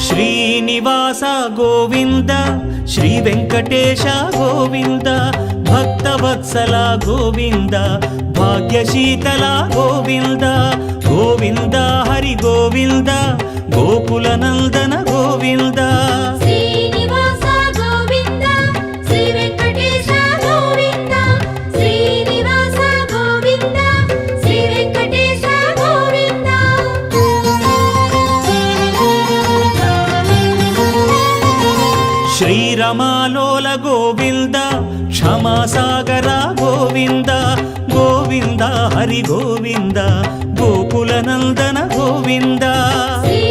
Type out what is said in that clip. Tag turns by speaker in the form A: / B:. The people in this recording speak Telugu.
A: శ్రీనివాస గోవింద శ్రీ వెంకటేశ గోవింద భక్తవత్సల గోవింద భాగ్యశీతల గోవింద గోవింద హరి గోవింద గోకుల నందన గోవింద
B: శ్రీనివాస గోవింద శ్రీ వెంకటేశ గోవింద శ్రీనివాస గోవింద శ్రీ వెంకటేశ గోవింద
A: శ్రీరమాలోల గోవింద క్షమాసాగర గోవింద గోవింద హరి గోవింద గోకుల నందన గోవింద
B: శ్రీ